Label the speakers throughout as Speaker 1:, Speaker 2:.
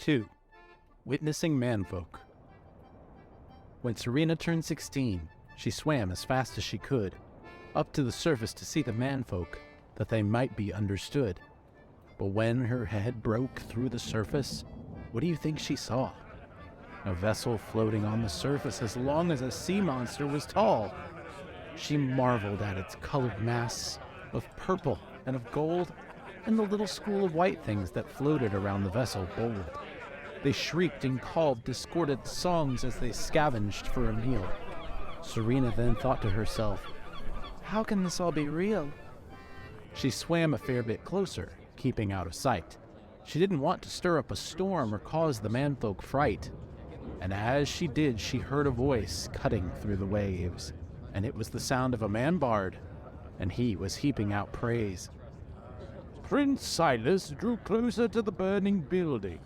Speaker 1: 2. Witnessing Manfolk. When Serena turned 16, she swam as fast as she could, up to the surface to see the Manfolk, that they might be understood. But when her head broke through the surface, what do you think she saw? A vessel floating on the surface as long as a sea monster was tall. She marveled at its colored mass of purple and of gold, and the little school of white things that floated around the vessel bold. They shrieked and called discordant songs as they scavenged for a meal. Serena then thought to herself, "How can this all be real?" She swam a fair bit closer, keeping out of sight. She didn't want to stir up a storm or cause the Manfolk fright. And as she did, she heard a voice cutting through the waves, and it was the sound of a man-bard, and he was heaping out praise.
Speaker 2: Prince Silas drew closer to the burning building,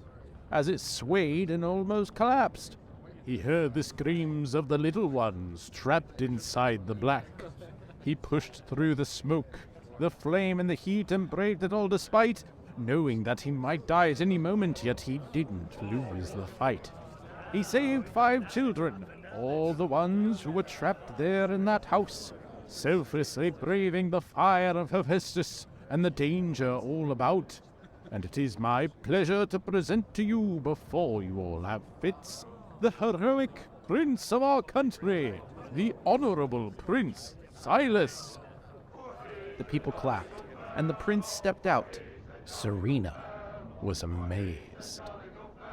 Speaker 2: as it swayed and almost collapsed. He heard the screams of the little ones trapped inside the black. He pushed through the smoke, the flame and the heat, and braved it all despite, knowing that he might die at any moment, yet he didn't lose the fight. He saved 5 children, all the ones who were trapped there in that house, selflessly braving the fire of Hephaestus and the danger all about. And it is my pleasure to present to you, before you all have fits, the heroic prince of our country, the Honorable Prince Silas.
Speaker 1: The people clapped, and the prince stepped out. Serena was amazed.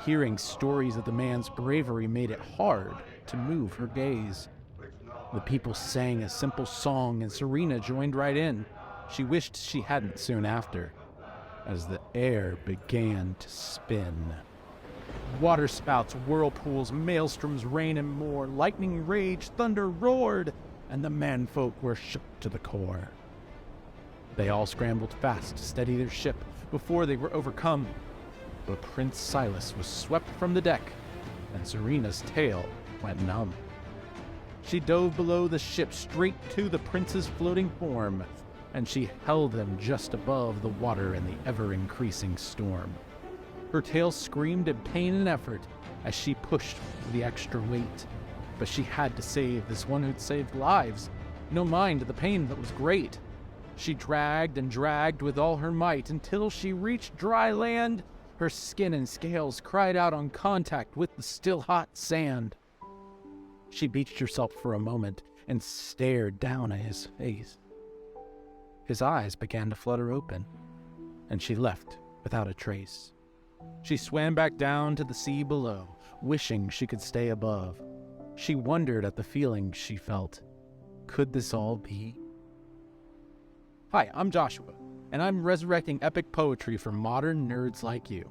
Speaker 1: Hearing stories of the man's bravery made it hard to move her gaze. The people sang a simple song, and Serena joined right in. She wished she hadn't soon after, as the air began to spin. Waterspouts, whirlpools, maelstroms, rain, and more. Lightning raged, thunder roared, and the Manfolk were shook to the core. They all scrambled fast to steady their ship before they were overcome. But Prince Silas was swept from the deck, and Serena's tail went numb. She dove below the ship straight to the prince's floating form, and she held him just above the water in the ever-increasing storm. Her tail screamed in pain and effort as she pushed for the extra weight, but she had to save this one who'd saved lives. No mind the pain that was great. She dragged and dragged with all her might until she reached dry land. Her skin and scales cried out on contact with the still hot sand. She beached herself for a moment and stared down at his face. His eyes began to flutter open, and she left without a trace. She swam back down to the sea below, wishing she could stay above. She wondered at the feelings she felt. Could this all be? Hi, I'm Joshua, and I'm resurrecting epic poetry for modern nerds like you.